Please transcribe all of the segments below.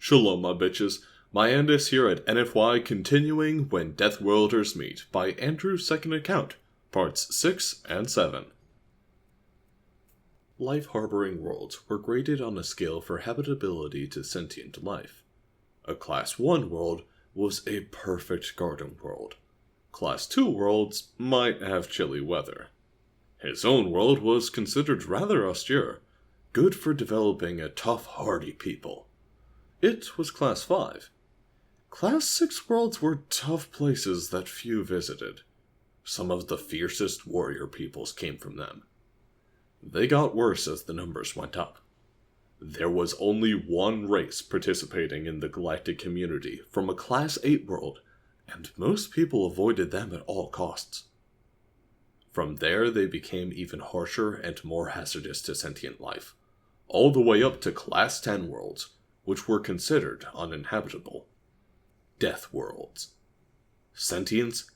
Shalom, my bitches. My Andis here at NFY, continuing When Deathworlders Meet by Andrew's Second Account, Parts 6 and 7. Life-harboring worlds were graded on a scale for habitability to sentient life. A Class 1 world was a perfect garden world. Class 2 worlds might have chilly weather. His own world was considered rather austere, good for developing a tough, hardy people. It was Class 5. Class 6 worlds were tough places that few visited. Some of the fiercest warrior peoples came from them. They got worse as the numbers went up. There was only one race participating in the galactic community from a Class 8 world, and most people avoided them at all costs. From there, they became even harsher and more hazardous to sentient life, all the way up to Class 10 worlds, which were considered uninhabitable. Deathworlds. Sentience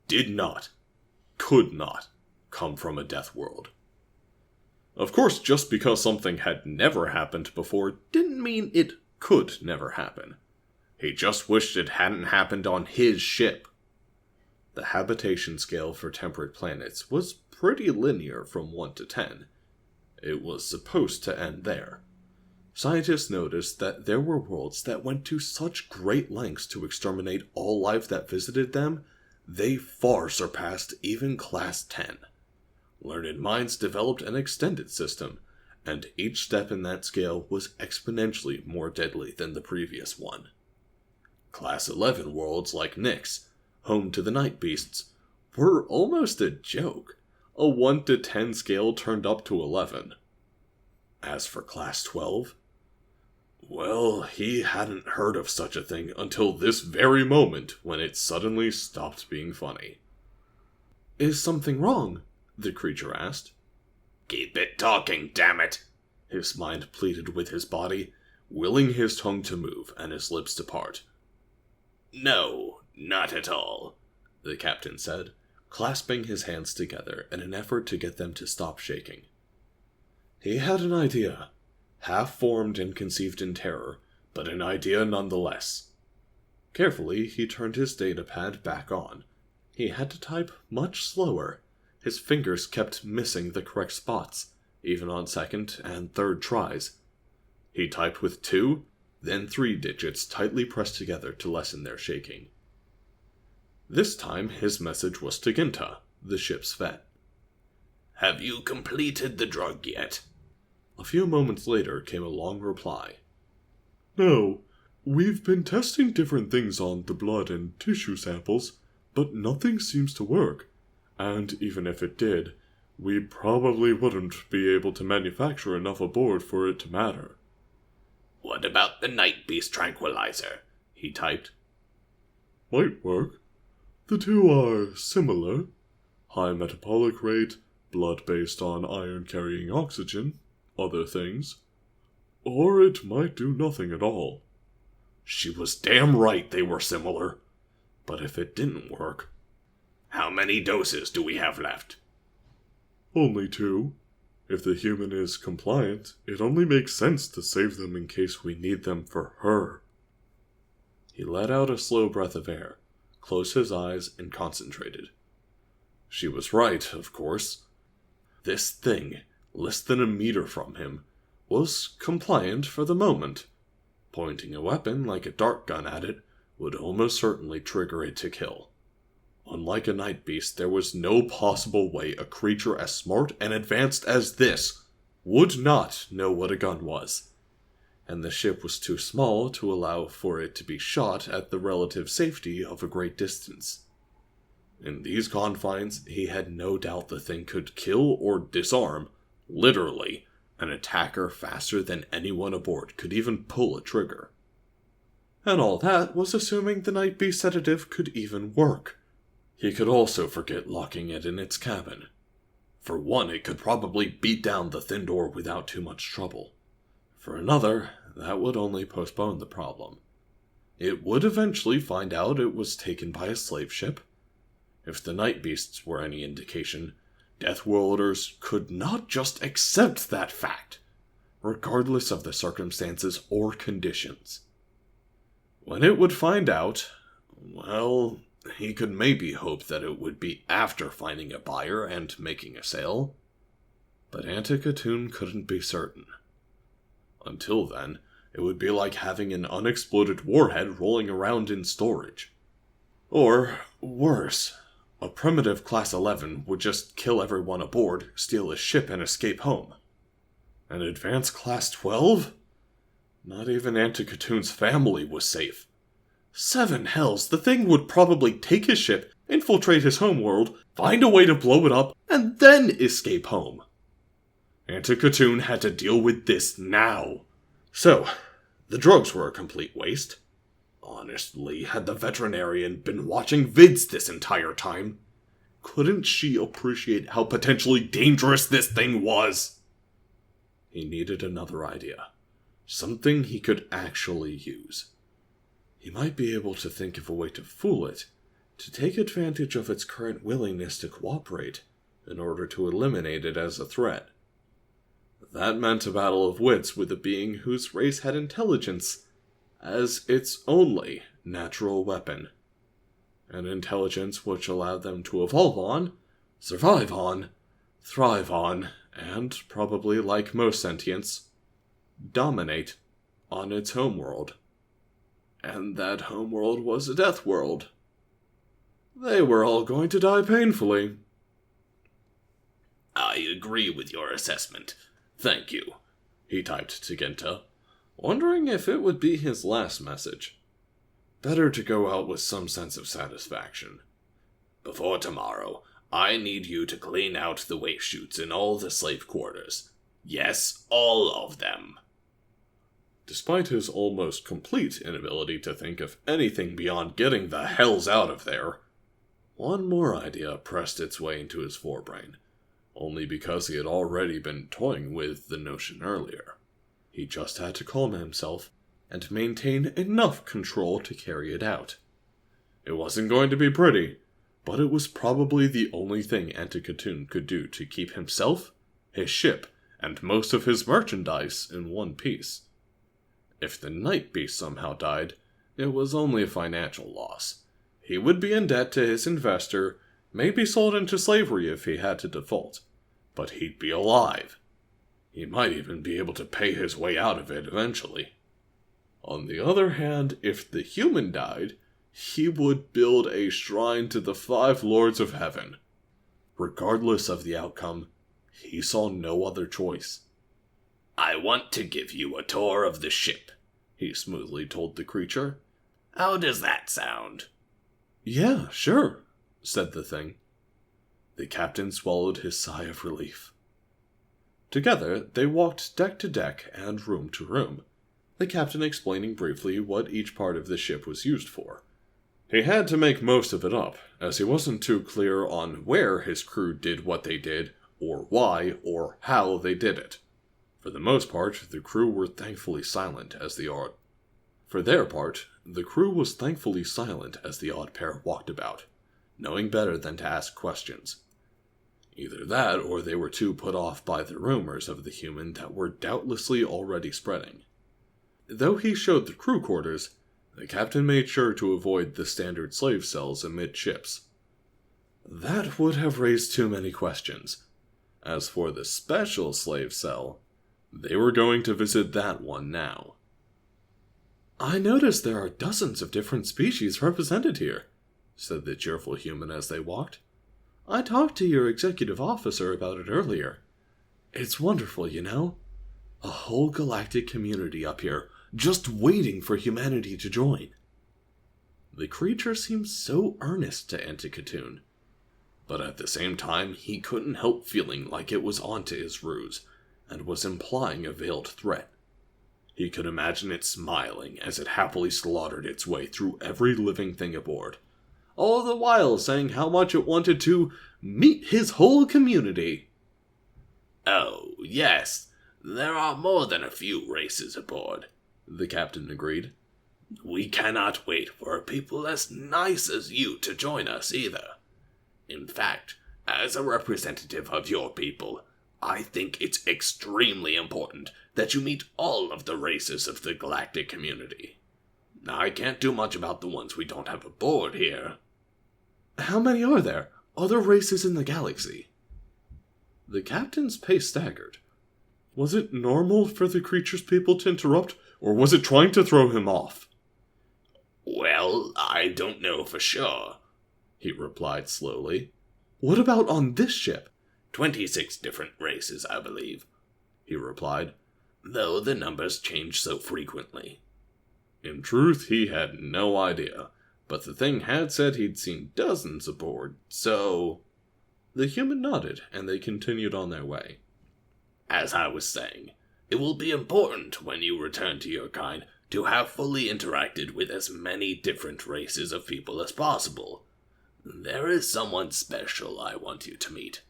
could not come from a death world. Of course, just because something had never happened before didn't mean it could never happen. He just wished it hadn't happened on his ship. The habitation scale for temperate planets was pretty linear from 1 to 10. It was supposed to end there. Scientists noticed that there were worlds that went to such great lengths to exterminate all life that visited them, they far surpassed even Class 10. Learned minds developed an extended system, and each step in that scale was exponentially more deadly than the previous one. Class 11 worlds like Nyx, home to the night beasts, were almost a joke. A 1 to 10 scale turned up to 11. As for Class 12, well, he hadn't heard of such a thing until this very moment when it suddenly stopped being funny. "Is something wrong?" the creature asked. "Keep it talking, damn it!" his mind pleaded with his body, willing his tongue to move and his lips to part. "No, not at all," the captain said, clasping his hands together in an effort to get them to stop shaking. He had an idea, half-formed and conceived in terror, but an idea nonetheless. Carefully, he turned his datapad back on. He had to type much slower. His fingers kept missing the correct spots, even on second and third tries. He typed with 2, then 3 digits tightly pressed together to lessen their shaking. This time, his message was to Ginta, the ship's vet. "Have you completed the drug yet?" A few moments later came a long reply. "No, we've been testing different things on the blood and tissue samples, but nothing seems to work. And even if it did, we probably wouldn't be able to manufacture enough aboard for it to matter." "What about the night beast tranquilizer?" he typed. "Might work. The two are similar. High metabolic rate, blood based on iron-carrying oxygen, other things. Or it might do nothing at all." She was damn right they were similar. But if it didn't work... "How many doses do we have left?" "Only 2. If the human is compliant, it only makes sense to save them in case we need them for her." He let out a slow breath of air, closed his eyes, and concentrated. She was right, of course. This thing, less than a meter from him, was compliant for the moment. Pointing a weapon like a dart gun at it would almost certainly trigger it to kill. Unlike a night beast, there was no possible way a creature as smart and advanced as this would not know what a gun was. And the ship was too small to allow for it to be shot at the relative safety of a great distance. In these confines, he had no doubt the thing could kill or disarm, literally, an attacker faster than anyone aboard could even pull a trigger. And all that was assuming the night beast sedative could even work. He could also forget locking it in its cabin. For one, it could probably beat down the thin door without too much trouble. For another, that would only postpone the problem. It would eventually find out it was taken by a slave ship. If the night beasts were any indication, Deathworlders could not just accept that fact, regardless of the circumstances or conditions. When it would find out, well, he could maybe hope that it would be after finding a buyer and making a sale. But Antikythera couldn't be certain. Until then, it would be like having an unexploded warhead rolling around in storage. Or, worse, a primitive Class 11 would just kill everyone aboard, steal a ship, and escape home. An advanced Class 12? Not even Antikythera's family was safe. 7 hells, the thing would probably take his ship, infiltrate his homeworld, find a way to blow it up, and then escape home. Antikythera had to deal with this now. So, the drugs were a complete waste. Honestly, had the veterinarian been watching vids this entire time, couldn't she appreciate how potentially dangerous this thing was? He needed another idea. Something he could actually use. He might be able to think of a way to fool it, to take advantage of its current willingness to cooperate, in order to eliminate it as a threat. That meant a battle of wits with a being whose race had intelligence as its only natural weapon. An intelligence which allowed them to evolve on, survive on, thrive on, and, probably like most sentients, dominate on its homeworld. And that homeworld was a death world. They were all going to die painfully. I agree with your assessment. Thank you, he typed to Genta, wondering if it would be his last message. Better to go out with some sense of satisfaction. Before tomorrow, I need you to clean out the waste chutes in all the slave quarters. Yes, all of them. Despite his almost complete inability to think of anything beyond getting the hells out of there, one more idea pressed its way into his forebrain, only because he had already been toying with the notion earlier. He just had to calm himself and maintain enough control to carry it out. It wasn't going to be pretty, but it was probably the only thing Antikythera could do to keep himself, his ship, and most of his merchandise in one piece. If the Night Beast somehow died, it was only a financial loss. He would be in debt to his investor, maybe sold into slavery if he had to default, but he'd be alive. He might even be able to pay his way out of it eventually. On the other hand, if the human died, he would build a shrine to the 5 Lords of Heaven. Regardless of the outcome, he saw no other choice. I want to give you a tour of the ship, he smoothly told the creature. How does that sound? Yeah, sure, said the thing. The captain swallowed his sigh of relief. Together, they walked deck to deck and room to room, the captain explaining briefly what each part of the ship was used for. He had to make most of it up, as he wasn't too clear on where his crew did what they did, or why, or how they did it. For the most part, the crew were thankfully silent as the odd... For their part, the crew was thankfully silent as the odd pair walked about, knowing better than to ask questions. Either that, or they were too put off by the rumors of the human that were doubtlessly already spreading. Though he showed the crew quarters, the captain made sure to avoid the standard slave cells amidships. That would have raised too many questions. As for the special slave cell, they were going to visit that one now. I notice there are dozens of different species represented here, said the cheerful human as they walked. I talked to your executive officer about it earlier. It's wonderful, you know. A whole galactic community up here, just waiting for humanity to join. The creature seemed so earnest to Antikythera, but at the same time he couldn't help feeling like it was onto his ruse, and was implying a veiled threat. He could imagine it smiling as it happily slaughtered its way through every living thing aboard, all the while saying how much it wanted to meet his whole community. Oh, yes, there are more than a few races aboard, the captain agreed. We cannot wait for people as nice as you to join us either. In fact, as a representative of your people, I think it's extremely important that you meet all of the races of the galactic community. I can't do much about the ones we don't have aboard here. How many are there? Other races in the galaxy? The captain's pace staggered. Was it normal for the creature's people to interrupt, or was it trying to throw him off? Well, I don't know for sure, he replied slowly. What about on this ship? 26 different races, I believe, he replied, though the numbers change so frequently. In truth, he had no idea, but the thing had said he'd seen dozens aboard, so... The human nodded, and they continued on their way. As I was saying, it will be important when you return to your kind to have fully interacted with as many different races of people as possible. There is someone special I want you to meet.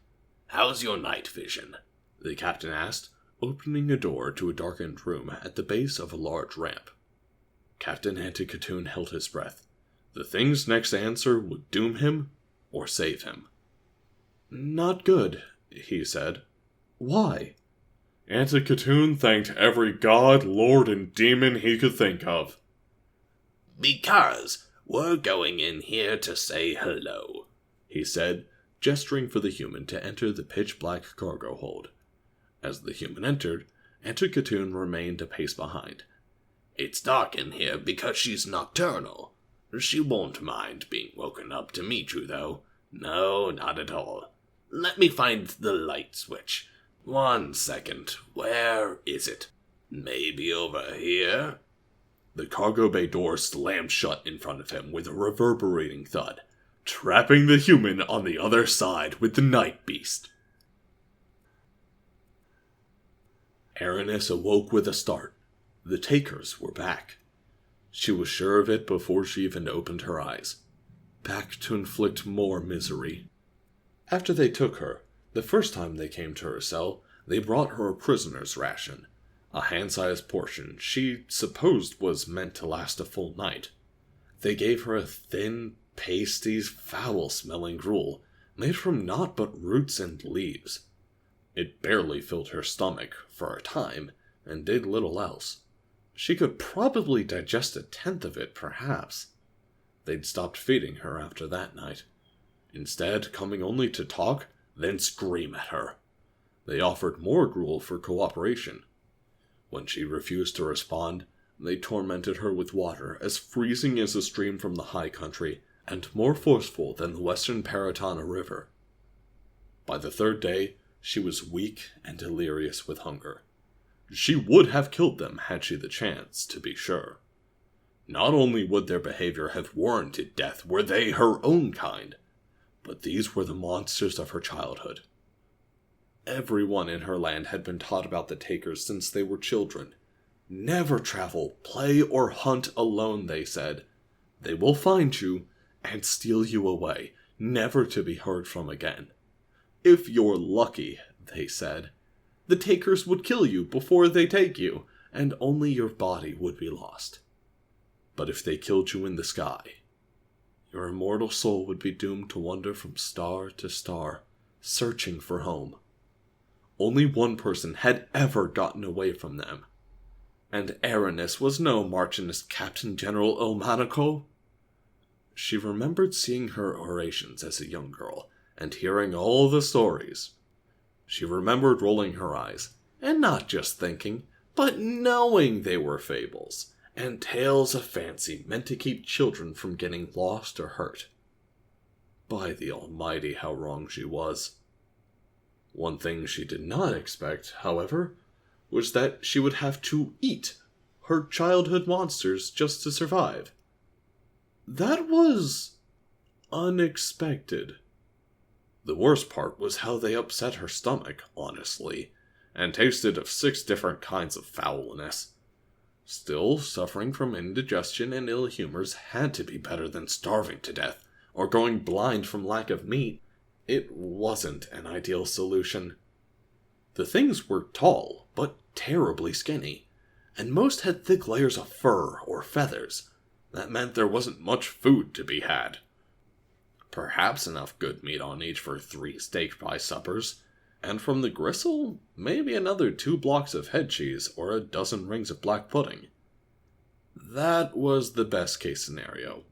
How's your night vision? The captain asked, opening a door to a darkened room at the base of a large ramp. Captain Antikatoon held his breath. The thing's next answer would doom him or save him. Not good, he said. Why? Antikatoon thanked every god, lord, and demon he could think of. Because we're going in here to say hello, he said, gesturing for the human to enter the pitch-black cargo hold. As the human entered, Antikatoon remained a pace behind. It's dark in here because she's nocturnal. She won't mind being woken up to meet you, though. No, not at all. Let me find the light switch. 1 second. Where is it? Maybe over here? The cargo bay door slammed shut in front of him with a reverberating thud, trapping the human on the other side with the night beast. Aranis awoke with a start. The takers were back. She was sure of it before she even opened her eyes. Back to inflict more misery. After they took her, the first time they came to her cell, they brought her a prisoner's ration, a hand-sized portion she supposed was meant to last a full night. They gave her a thin, pasty, foul-smelling gruel, made from naught but roots and leaves. It barely filled her stomach, for a time, and did little else. She could probably digest 1/10 of it, perhaps. They'd stopped feeding her after that night, instead coming only to talk, then scream at her. They offered more gruel for cooperation. When she refused to respond, they tormented her with water as freezing as a stream from the high country, and more forceful than the western Paratana River. By the 3rd day, she was weak and delirious with hunger. She would have killed them had she the chance, to be sure. Not only would their behavior have warranted death were they her own kind, but these were the monsters of her childhood. Everyone in her land had been taught about the takers since they were children. Never travel, play, or hunt alone, they said. They will find you and steal you away, never to be heard from again. If you're lucky, they said, the takers would kill you before they take you, and only your body would be lost. But if they killed you in the sky, your immortal soul would be doomed to wander from star to star, searching for home. Only one person had ever gotten away from them, and Aranis was no Marchioness Captain General Ilmanico. She remembered seeing her orations as a young girl, and hearing all the stories. She remembered rolling her eyes, and not just thinking, but knowing they were fables, and tales of fancy meant to keep children from getting lost or hurt. By the Almighty, how wrong she was. One thing she did not expect, however, was that she would have to eat her childhood monsters just to survive. That was unexpected. The worst part was how they upset her stomach, honestly, and tasted of 6 different kinds of foulness. Still, suffering from indigestion and ill humors had to be better than starving to death, or going blind from lack of meat. It wasn't an ideal solution. The things were tall, but terribly skinny, and most had thick layers of fur or feathers. That meant there wasn't much food to be had. Perhaps enough good meat on each for 3 steak pie suppers, and from the gristle, maybe another 2 blocks of head cheese or a dozen rings of black pudding. That was the best case scenario,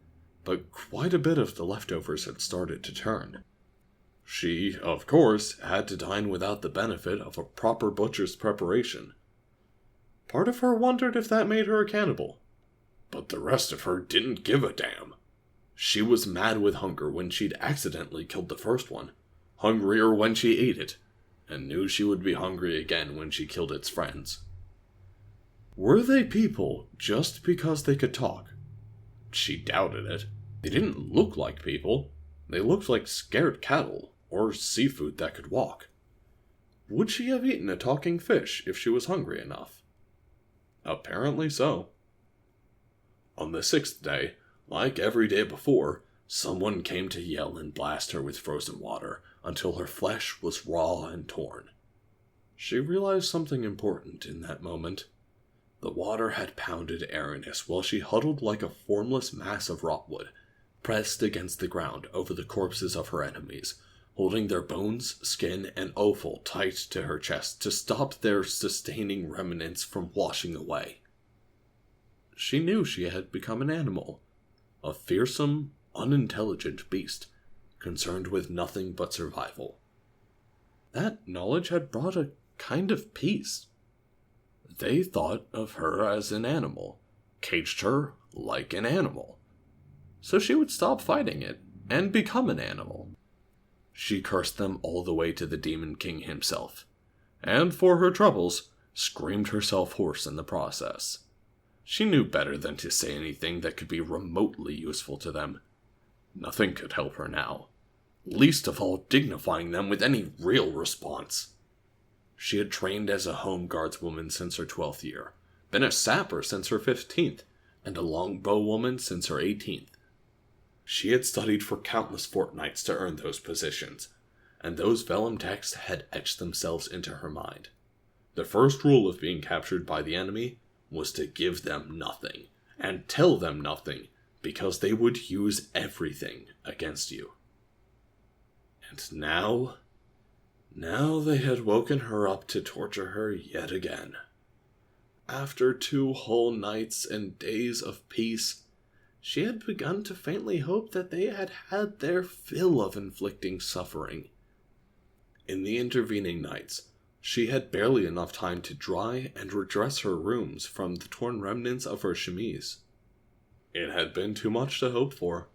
but quite a bit of the leftovers had started to turn. She, of course, had to dine without the benefit of a proper butcher's preparation. Part of her wondered if that made her a cannibal, but the rest of her didn't give a damn. She was mad with hunger when she'd accidentally killed the first one, hungrier when she ate it, and knew she would be hungry again when she killed its friends. Were they people just because they could talk? She doubted it. They didn't look like people. They looked like scared cattle, or seafood that could walk. Would she have eaten a talking fish if she was hungry enough? Apparently so. On the 6th day, like every day before, someone came to yell and blast her with frozen water until her flesh was raw and torn. She realized something important in that moment. The water had pounded Aranis while she huddled like a formless mass of rotwood, pressed against the ground over the corpses of her enemies, holding their bones, skin, and offal tight to her chest to stop their sustaining remnants from washing away. She knew she had become an animal, a fearsome, unintelligent beast, concerned with nothing but survival. That knowledge had brought a kind of peace. They thought of her as an animal, caged her like an animal. So she would stop fighting it and become an animal. She cursed them all the way to the Demon King himself, and for her troubles, screamed herself hoarse in the process. She knew better than to say anything that could be remotely useful to them. Nothing could help her now, least of all dignifying them with any real response. She had trained as a home guardswoman since her 12th year, been a sapper since her 15th, and a longbowwoman since her 18th. She had studied for countless fortnights to earn those positions, and those vellum texts had etched themselves into her mind. The first rule of being captured by the enemy was to give them nothing, and tell them nothing, because they would use everything against you. And now they had woken her up to torture her yet again. After 2 whole nights and days of peace, she had begun to faintly hope that they had had their fill of inflicting suffering. In the intervening nights, she had barely enough time to dry and redress her rooms from the torn remnants of her chemise. It had been too much to hope for.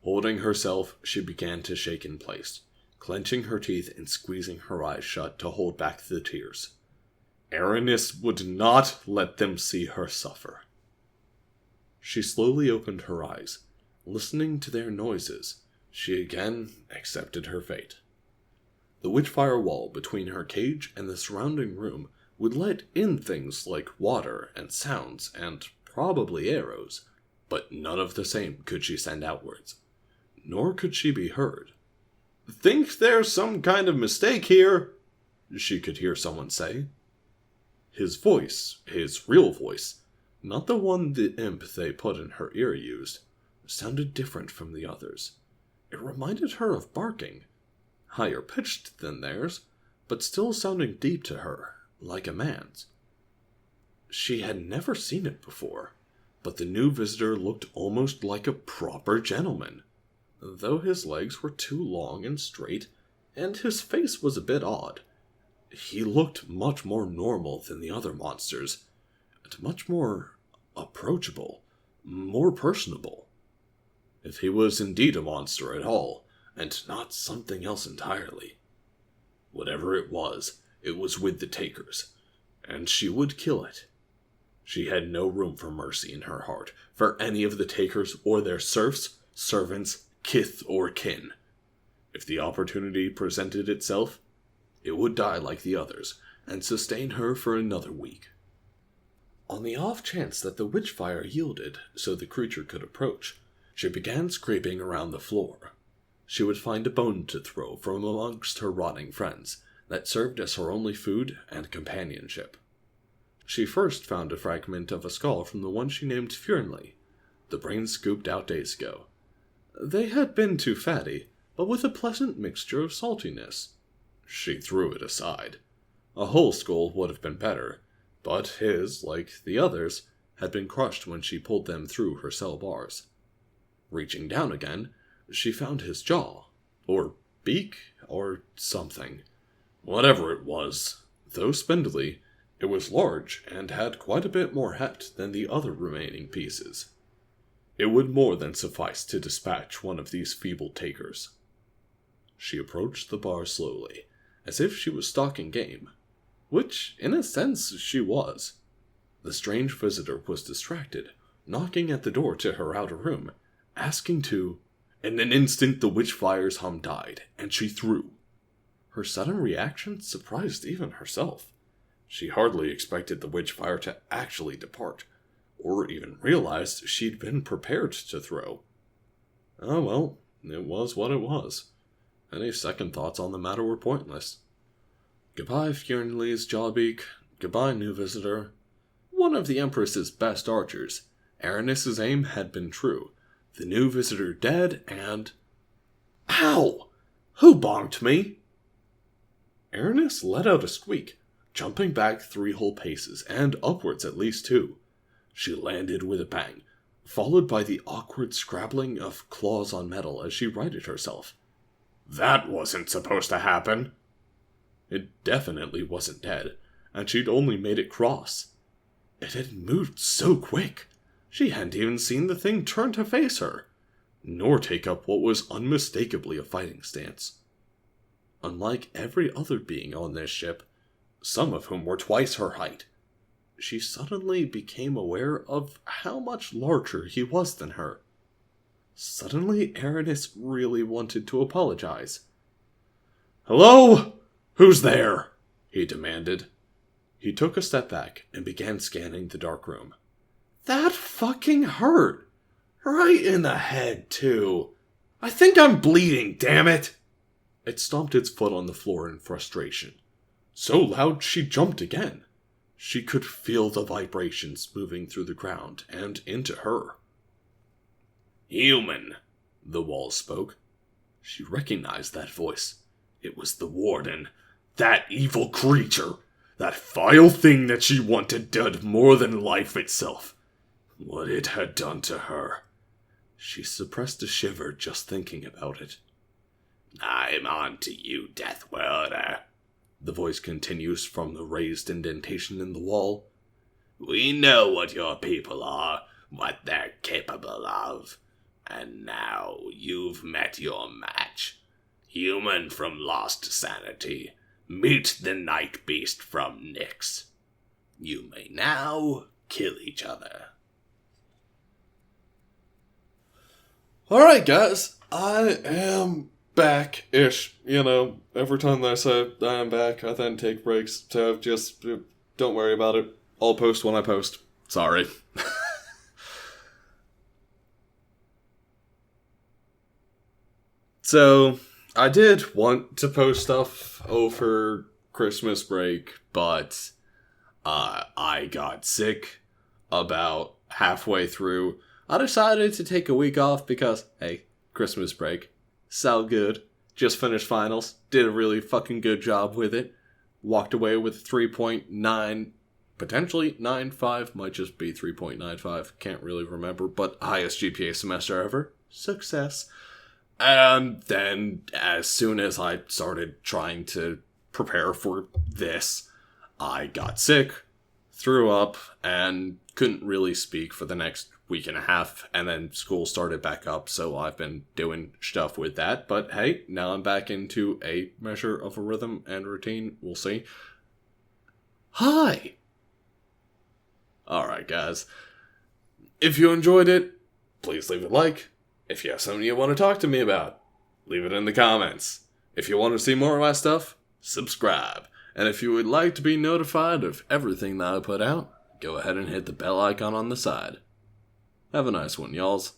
Holding herself, she began to shake in place, clenching her teeth and squeezing her eyes shut to hold back the tears. Aranis would not let them see her suffer. She slowly opened her eyes. Listening to their noises, she again accepted her fate. The witchfire wall between her cage and the surrounding room would let in things like water and sounds and probably arrows, but none of the same could she send outwards, nor could she be heard. "Think there's some kind of mistake here," she could hear someone say. His voice, his real voice, not the one the imp they put in her ear used, sounded different from the others. It reminded her of barking, higher pitched than theirs, but still sounding deep to her, like a man's. She had never seen it before, but the new visitor looked almost like a proper gentleman, though his legs were too long and straight, and his face was a bit odd. He looked much more normal than the other monsters, and much more approachable, more personable. If he was indeed a monster at all, and not something else entirely. Whatever it was with the takers, and she would kill it. She had no room for mercy in her heart, for any of the takers or their serfs, servants, kith or kin. If the opportunity presented itself, it would die like the others, and sustain her for another week. On the off chance that the witchfire yielded so the creature could approach, she began scraping around the floor. She would find a bone to throw from amongst her rotting friends that served as her only food and companionship. She first found a fragment of a skull from the one she named Fjernley, the brains scooped out days ago. They had been too fatty, but with a pleasant mixture of saltiness. She threw it aside. A whole skull would have been better, but his, like the others, had been crushed when she pulled them through her cell bars. Reaching down again, she found his jaw, or beak, or something. Whatever it was, though spindly, it was large and had quite a bit more heft than the other remaining pieces. It would more than suffice to dispatch one of these feeble takers. She approached the bar slowly, as if she was stalking game, which, in a sense, she was. The strange visitor was distracted, knocking at the door to her outer room, asking to... In an instant, the witch-fire's hum died, and she threw. Her sudden reaction surprised even herself. She hardly expected the witch-fire to actually depart, or even realized she'd been prepared to throw. Oh well, it was what it was. Any second thoughts on the matter were pointless. Goodbye, Fjernly's Jawbeak. Goodbye, new visitor. One of the Empress's best archers, Aranis's aim had been true. The new visitor dead, and... Ow! Who bonked me? Aranis let out a squeak, jumping back 3 whole paces, and upwards at least 2. She landed with a bang, followed by the awkward scrabbling of claws on metal as she righted herself. That wasn't supposed to happen. It definitely wasn't dead, and she'd only made it cross. It had moved so quick. She hadn't even seen the thing turn to face her, nor take up what was unmistakably a fighting stance. Unlike every other being on this ship, some of whom were twice her height, she suddenly became aware of how much larger he was than her. Suddenly, Aranis really wanted to apologize. "Hello? Who's there?" he demanded. He took a step back and began scanning the dark room. That fucking hurt. Right in the head, too. I think I'm bleeding, damn it! It stomped its foot on the floor in frustration. So loud she jumped again. She could feel the vibrations moving through the ground and into her. "Human," the wall spoke. She recognized that voice. It was the warden. That evil creature. That vile thing that she wanted dead more than life itself. What it had done to her. She suppressed a shiver just thinking about it. "I'm on to you, Deathworlder," the voice continues from the raised indentation in the wall. "We know what your people are, what they're capable of. And now you've met your match. Human from Lost Sanity, meet the Night Beast from Nyx. You may now kill each other." Alright guys, I am back-ish. You know, every time that I say I am back, I then take breaks, so just don't worry about it. I'll post when I post. Sorry. So, I did want to post stuff over Christmas break, but I got sick about halfway through. I decided to take a week off because, hey, Christmas break. So good. Just finished finals. Did a really fucking good job with it. Walked away with 3.9, potentially 9.5, might just be 3.95, can't really remember, but highest GPA semester ever. Success. And then, as soon as I started trying to prepare for this, I got sick, threw up, and couldn't really speak for the next week and a half, and then school started back up, so I've been doing stuff with that. But hey, now I'm back into a measure of a rhythm and routine. We'll see. Hi! Alright, guys. If you enjoyed it, please leave a like. If you have something you want to talk to me about, leave it in the comments. If you want to see more of my stuff, subscribe. And if you would like to be notified of everything that I put out, go ahead and hit the bell icon on the side. Have a nice one, y'alls.